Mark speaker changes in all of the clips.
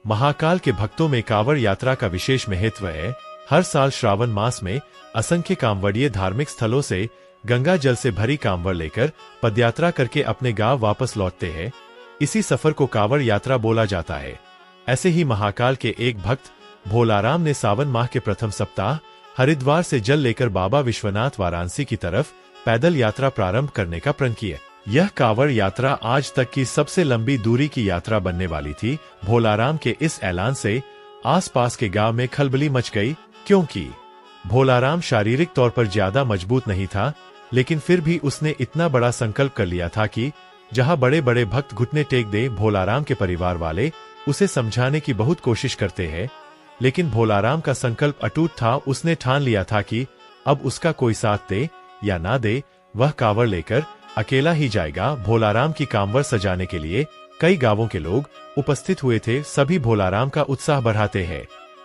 Speaker 1: महाकाल के भक्तों में कांवड़ यात्रा का विशेष महत्व है। हर साल श्रावण मास में असंख्य कांवड़िए धार्मिक स्थलों से गंगा जल से भरी कांवड़ लेकर पदयात्रा करके अपने गांव वापस लौटते हैं। इसी सफर को कांवड़ यात्रा बोला जाता है। ऐसे ही महाकाल के एक भक्त भोलाराम ने सावन माह के प्रथम सप्ताह हरिद्वार से जल लेकर बाबा विश्वनाथ वाराणसी की तरफ पैदल यात्रा प्रारंभ करने का प्रण किया। यह कांवड़ यात्रा आज तक की सबसे लंबी दूरी की यात्रा बनने वाली थी। भोलाराम के इस ऐलान से आसपास के गांव में खलबली मच गई, क्योंकि भोलाराम शारीरिक तौर पर ज्यादा मजबूत नहीं था, लेकिन फिर भी उसने इतना बड़ा संकल्प कर लिया था कि जहां बड़े बड़े भक्त घुटने टेक दे, भोलाराम के परिवार वाले उसे समझाने की बहुत कोशिश करते हैं, लेकिन भोलाराम का संकल्प अटूट था। उसने ठान लिया था कि अब उसका कोई साथ दे या ना दे, वह कांवड़ लेकर अकेला ही जाएगा। भोलाराम की कांवड़ सजाने के लिए कई गांवों के लोग उपस्थित हुए थे। सभी भोलाराम का उत्साह बढ़ाते हैं।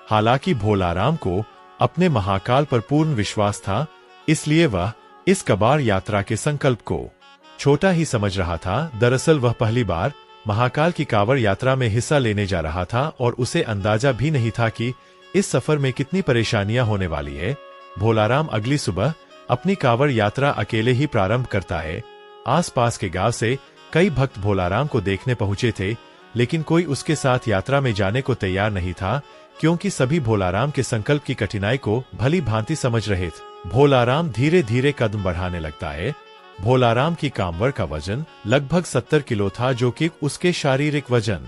Speaker 1: हालांकि भोलाराम को अपने महाकाल पर पूर्ण विश्वास था, इसलिए वह इस कबाड़ यात्रा के संकल्प को छोटा ही समझ रहा था। दरअसल वह पहली बार महाकाल की कांवड़ यात्रा में हिस्सा लेने जा रहा था और उसे अंदाजा भी नहीं था कि इस सफर में कितनी परेशानियां होने वाली है। भोलाराम अगली सुबह अपनी कांवड़ यात्रा अकेले ही प्रारंभ करता है। आसपास के गांव से कई भक्त भोलाराम को देखने पहुंचे थे, लेकिन कोई उसके साथ यात्रा में जाने को तैयार नहीं था, क्योंकि सभी भोलाराम के संकल्प की कठिनाई को भली भांति समझ रहे थे। भोलाराम धीरे धीरे कदम बढ़ाने लगता है। भोलाराम की कांवड़ का वजन लगभग 70 किलो था, जो कि उसके शारीरिक वजन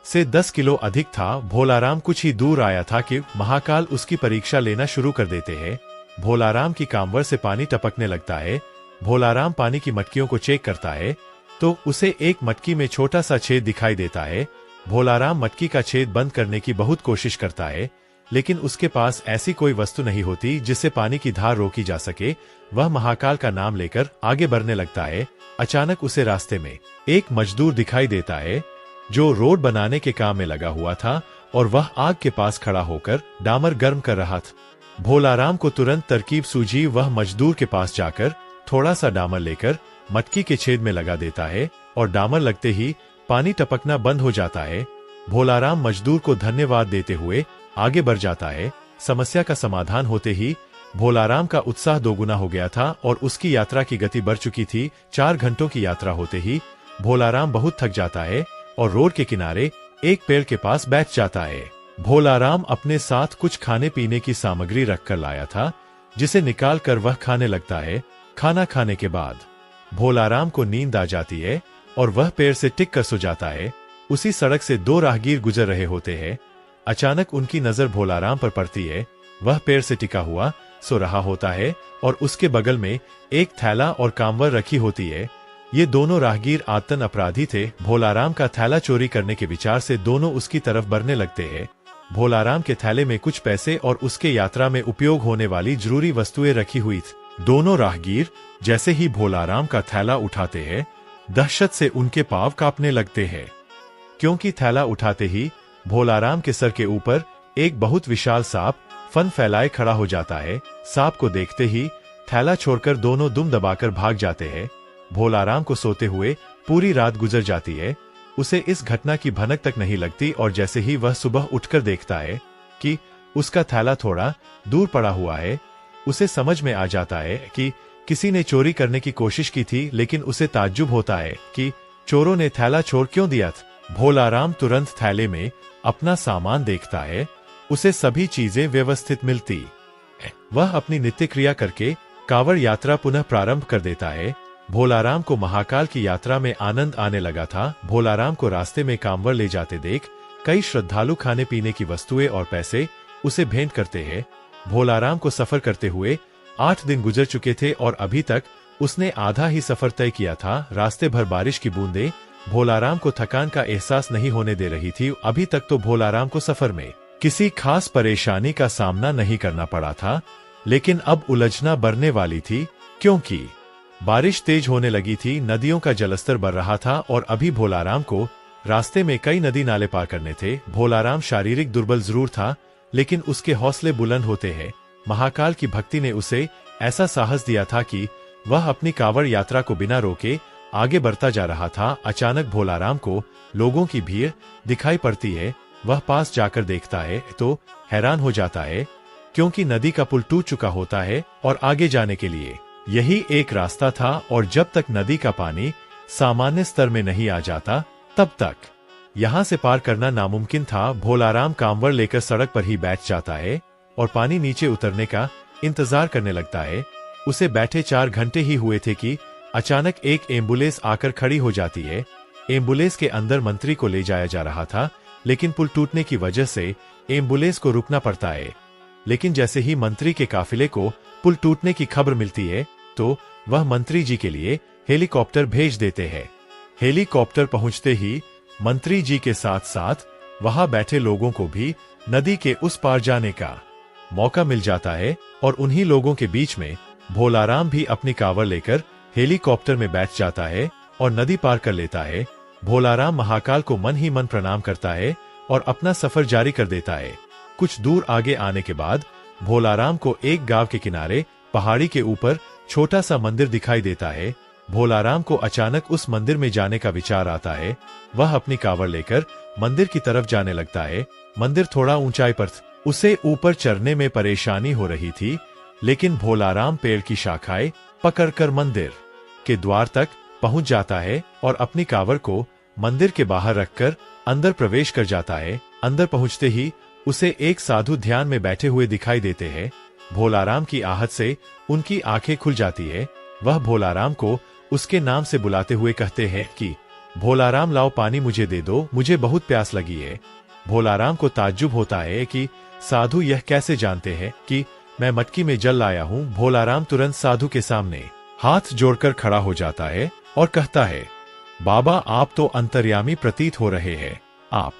Speaker 1: से 10 किलो अधिक था। भोलाराम कुछ ही दूर आया था कि महाकाल उसकी परीक्षा लेना शुरू कर देते हैं। भोलाराम की कांवड़ से पानी टपकने लगता है। भोलाराम पानी की मटकियों को चेक करता है तो उसे एक मटकी में छोटा सा छेद दिखाई देता है। भोलाराम मटकी का छेद बंद करने की बहुत कोशिश करता है, लेकिन उसके पास ऐसी कोई वस्तु नहीं होती जिससे पानी की धार रोकी जा सके। वह महाकाल का नाम लेकर आगे बढ़ने लगता है। अचानक उसे रास्ते में एक मजदूर दिखाई देता है जो रोड बनाने के काम में लगा हुआ था, और वह आग के पास खड़ा होकर डामर गर्म कर रहा था। भोलाराम को तुरंत तरकीब सूझी। वह मजदूर के पास जाकर थोड़ा सा डामर लेकर मटकी के छेद में लगा देता है, और डामर लगते ही पानी टपकना बंद हो जाता है। भोलाराम मजदूर को धन्यवाद देते हुए आगे बढ़ जाता है। समस्या का समाधान होते ही भोलाराम का उत्साह दोगुना हो गया था और उसकी यात्रा की गति बढ़ चुकी थी। 4 घंटों की यात्रा होते ही भोलाराम बहुत थक जाता है और रोड के किनारे एक पेड़ के पास बैठ जाता है। भोलाराम अपने साथ कुछ खाने पीने की सामग्री रखकर लाया था, जिसे निकाल कर वह खाने लगता है। खाना खाने के बाद भोलाराम को नींद आ जाती है और वह पेड़ से टिक कर सो जाता है। उसी सड़क से 2 राहगीर गुजर रहे होते हैं। अचानक उनकी नजर भोलाराम पर पड़ती है। वह पेड़ से टिका हुआ सो रहा होता है और उसके बगल में एक थैला और कांवड़ रखी होती है। ये दोनों राहगीर आतन अपराधी थे। भोलाराम का थैला चोरी करने के विचार से दोनों उसकी तरफ बढ़ने लगते हैं। भोलाराम के थैले में कुछ पैसे और उसके यात्रा में उपयोग होने वाली जरूरी वस्तुएं रखी हुई थी। दोनों राहगीर जैसे ही भोलाराम का थैला उठाते हैं, दहशत से उनके पांव कांपने लगते हैं, क्योंकि थैला उठाते ही भोलाराम के सर के ऊपर एक बहुत विशाल सांप फन फैलाए खड़ा हो जाता है। सांप को देखते ही थैला छोड़कर दोनों दुम दबाकर भाग जाते हैं। भोलाराम को सोते हुए पूरी रात गुजर जाती है। उसे इस घटना की भनक तक नहीं लगती, और जैसे ही वह सुबह उठकर देखता है कि उसका थैला थोड़ा दूर पड़ा हुआ है, उसे समझ में आ जाता है कि किसी ने चोरी करने की कोशिश की थी, लेकिन उसे ताज्जुब होता है कि चोरों ने थैला छोड़ क्यों दिया था। भोलाराम तुरंत थैले में अपना सामान देखता है। उसे सभी चीजें व्यवस्थित मिलती है। वह अपनी नित्य क्रिया करके कांवड़ यात्रा पुनः प्रारंभ कर देता है। भोलाराम को महाकाल की यात्रा में आनंद आने लगा था। भोलाराम को रास्ते में कांवड़ ले जाते देख कई श्रद्धालु खाने पीने की वस्तुएं और पैसे उसे भेंट करते हैं। भोलाराम को सफर करते हुए 8 दिन गुजर चुके थे और अभी तक उसने आधा ही सफर तय किया था। रास्ते भर बारिश की बूंदें भोलाराम को थकान का एहसास नहीं होने दे रही थी। अभी तक तो भोलाराम को सफर में किसी खास परेशानी का सामना नहीं करना पड़ा था, लेकिन अब उलझना बढ़ने वाली थी, क्योंकि बारिश तेज होने लगी थी। नदियों का जलस्तर बढ़ रहा था और अभी भोलाराम को रास्ते में कई नदी नाले पार करने थे। भोलाराम शारीरिक दुर्बल जरूर था, लेकिन उसके हौसले बुलंद होते हैं। महाकाल की भक्ति ने उसे ऐसा साहस दिया था कि वह अपनी कांवड़ यात्रा को बिना रोके आगे बढ़ता जा रहा था। अचानक भोलाराम को लोगों की भीड़ दिखाई पड़ती है। वह पास जाकर देखता है तो हैरान हो जाता है, क्योंकि नदी का पुल टूट चुका होता है और आगे जाने के लिए यही एक रास्ता था, और जब तक नदी का पानी सामान्य स्तर में नहीं आ जाता तब तक यहाँ से पार करना नामुमकिन था। भोलाराम कांवड़ लेकर सड़क पर ही बैठ जाता है और पानी नीचे उतरने का इंतजार करने लगता है। उसे बैठे 4 घंटे ही हुए थे कि अचानक एक एम्बुलेंस आकर खड़ी हो जाती है। एम्बुलेंस के अंदर मंत्री को ले जाया जा रहा था, लेकिन पुल टूटने की वजह से एम्बुलेंस को रुकना पड़ता है। लेकिन जैसे ही मंत्री के काफिले को पुल टूटने की खबर मिलती है तो वह मंत्री जी के लिए हेलीकॉप्टर भेज देते हैं। हेलीकॉप्टर पहुंचते ही मंत्री जी के साथ साथ वहां बैठे लोगों को भी नदी के उस पार जाने का मौका मिल जाता है, और उन्हीं लोगों के बीच में भोलाराम भी अपनी कांवड़ लेकर हेलीकॉप्टर में बैठ जाता है और नदी पार कर लेता है। भोलाराम महाकाल को मन ही मन प्रणाम करता है और अपना सफर जारी कर देता है। कुछ दूर आगे आने के बाद भोलाराम को एक गांव के किनारे पहाड़ी के ऊपर छोटा सा मंदिर दिखाई देता है। भोलाराम को अचानक उस मंदिर में जाने का विचार आता है। वह अपनी कांवड़ लेकर मंदिर की तरफ जाने लगता है। मंदिर थोड़ा ऊंचाई पर था, उसे ऊपर चढ़ने में परेशानी हो रही थी, लेकिन भोलाराम पेड़ की शाखाएं पकड़कर मंदिर के द्वार तक पहुंच जाता है और अपनी कांवड़ को मंदिर के बाहर रखकर अंदर प्रवेश कर जाता है। अंदर पहुंचते ही उसे एक साधु ध्यान में बैठे हुए दिखाई देते हैं। भोलाराम की आहट से उनकी आंखें खुल जाती है। वह भोलाराम को उसके नाम से बुलाते हुए कहते हैं कि भोलाराम लाओ पानी मुझे दे दो, मुझे बहुत प्यास लगी है। भोलाराम को ताज्जुब होता है कि साधु यह कैसे जानते हैं कि मैं मटकी में जल लाया हूँ। भोलाराम तुरंत साधु के सामने हाथ जोड़कर खड़ा हो जाता है और कहता है, बाबा आप तो अंतर्यामी प्रतीत हो रहे हैं। आप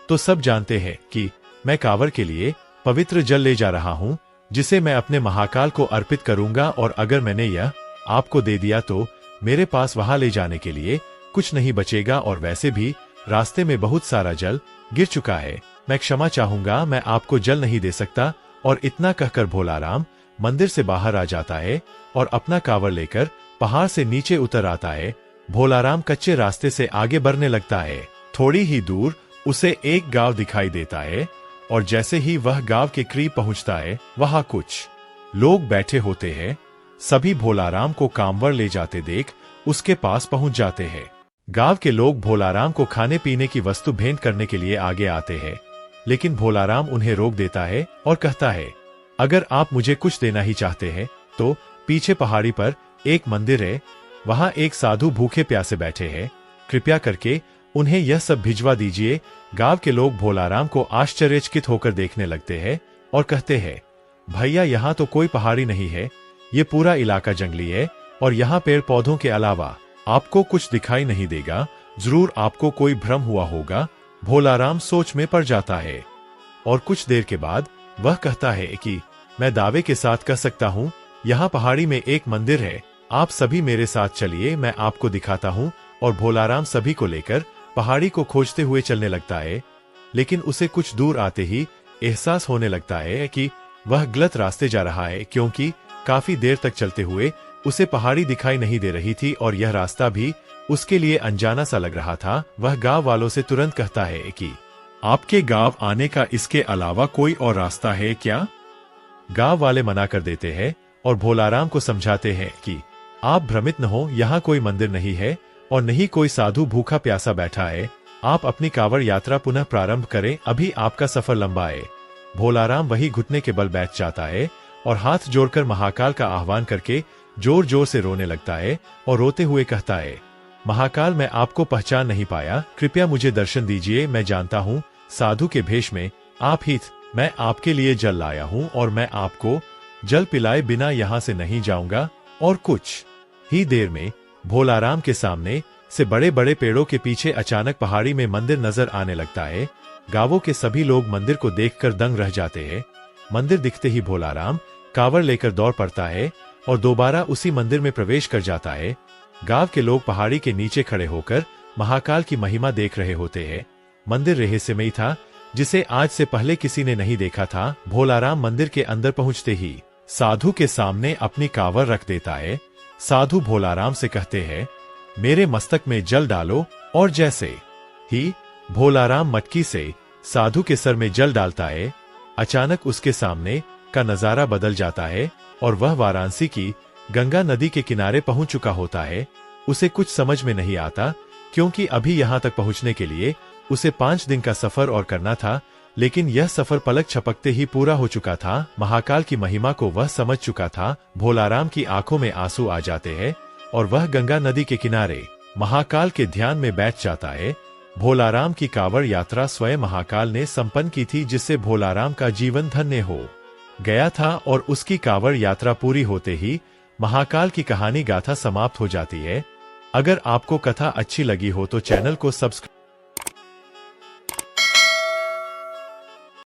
Speaker 1: तो सब जानते हैं कि मैं कांवड़ के लिए पवित्र जल ले जा रहा हूँ, जिसे मैं अपने महाकाल को अर्पित करूंगा, और अगर मैंने यह आपको दे दिया तो मेरे पास वहां ले जाने के लिए कुछ नहीं बचेगा, और वैसे भी रास्ते में बहुत सारा जल गिर चुका है। मैं क्षमा चाहूंगा, मैं आपको जल नहीं दे सकता। और इतना कहकर भोलाराम मंदिर से बाहर आ जाता है और अपना कांवड़ लेकर पहाड़ से नीचे उतर आता है। भोलाराम कच्चे रास्ते से आगे बढ़ने लगता है। थोड़ी ही दूर उसे एक गांव दिखाई देता है, और जैसे ही वह गांव के करीब पहुंचता है, वहां कुछ लोग बैठे होते हैं। सभी भोलाराम को कांवड़ ले जाते देख उसके पास पहुंच जाते हैं। गांव के लोग भोलाराम को खाने पीने की वस्तु भेंट करने के लिए आगे आते हैं, लेकिन भोलाराम उन्हें रोक देता है और कहता है, अगर आप मुझे कुछ देना ही चाहते हैं तो पीछे पहाड़ी पर एक मंदिर है, वहां एक साधु भूखे प्यासे बैठे हैं, कृपया करके उन्हें यह सब भिजवा दीजिए। गांव के लोग भोलाराम को आश्चर्यचकित होकर देखने लगते हैं और कहते हैं, भैया यहाँ तो कोई पहाड़ी नहीं है, ये पूरा इलाका जंगली है और यहाँ पेड़ पौधों के अलावा आपको कुछ दिखाई नहीं देगा, जरूर आपको कोई भ्रम हुआ होगा। भोलाराम सोच में पड़ जाता है और कुछ देर के बाद वह कहता है कि मैं दावे के साथ कह सकता हूँ यहाँ पहाड़ी में एक मंदिर है, आप सभी मेरे साथ चलिए, मैं आपको दिखाता हूँ। और भोलाराम सभी को लेकर पहाड़ी को खोजते हुए चलने लगता है, लेकिन उसे कुछ दूर आते ही एहसास होने लगता है कि वह गलत रास्ते जा रहा है, क्योंकि काफी देर तक चलते हुए उसे पहाड़ी दिखाई नहीं दे रही थी और यह रास्ता भी उसके लिए अनजाना सा लग रहा था। वह गांव वालों से तुरंत कहता है कि आपके गांव आने का इसके अलावा कोई और रास्ता है क्या? गांव वाले मना कर देते हैं और भोलाराम को समझाते हैं कि आप भ्रमित न हो, यहाँ कोई मंदिर नहीं है और नहीं कोई साधु भूखा प्यासा बैठा है। आप अपनी कांवड़ यात्रा पुनः प्रारंभ करें, अभी आपका सफर लंबा है। भोलाराम वही घुटने के बल बैठ जाता है और हाथ जोड़कर महाकाल का आह्वान करके जोर जोर से रोने लगता है और रोते हुए कहता है, महाकाल मैं आपको पहचान नहीं पाया, कृपया मुझे दर्शन दीजिए। मैं जानता हूँ साधु के भेष में आप ही थे, मैं आपके लिए जल लाया हूँ और मैं आपको जल पिलाए बिना यहाँ से नहीं जाऊंगा। और कुछ ही देर में भोलाराम के सामने से बड़े बड़े पेड़ों के पीछे अचानक पहाड़ी में मंदिर नजर आने लगता है। गांवों के सभी लोग मंदिर को देखकर दंग रह जाते हैं। मंदिर दिखते ही भोलाराम कांवड़ लेकर दौड़ पड़ता है और दोबारा उसी मंदिर में प्रवेश कर जाता है। गांव के लोग पहाड़ी के नीचे खड़े होकर महाकाल की महिमा देख रहे होते हैं। मंदिर रहस्यमयी था, जिसे आज से पहले किसी ने नहीं देखा था। भोलाराम मंदिर के अंदर पहुंचते ही साधु के सामने अपनी कांवड़ रख देता है। साधु भोलाराम से कहते हैं, मेरे मस्तक में जल डालो, और जैसे ही भोलाराम मटकी से साधु के सर में जल डालता है। अचानक उसके सामने का नजारा बदल जाता है और वह वाराणसी की गंगा नदी के किनारे पहुंच चुका होता है। उसे कुछ समझ में नहीं आता, क्योंकि अभी यहां तक पहुंचने के लिए उसे 5 दिन का सफर और करना था, लेकिन यह सफर पलक झपकते ही पूरा हो चुका था। महाकाल की महिमा को वह समझ चुका था। भोलाराम की आंखों में आंसू आ जाते हैं और वह गंगा नदी के किनारे महाकाल के ध्यान में बैठ जाता है। भोलाराम की कांवड़ यात्रा स्वयं महाकाल ने संपन्न की थी, जिससे भोलाराम का जीवन धन्य हो गया था और उसकी कांवड़ यात्रा पूरी होते ही महाकाल की कहानी गाथा समाप्त हो जाती है। अगर आपको कथा अच्छी लगी हो तो चैनल को सब्सक्राइब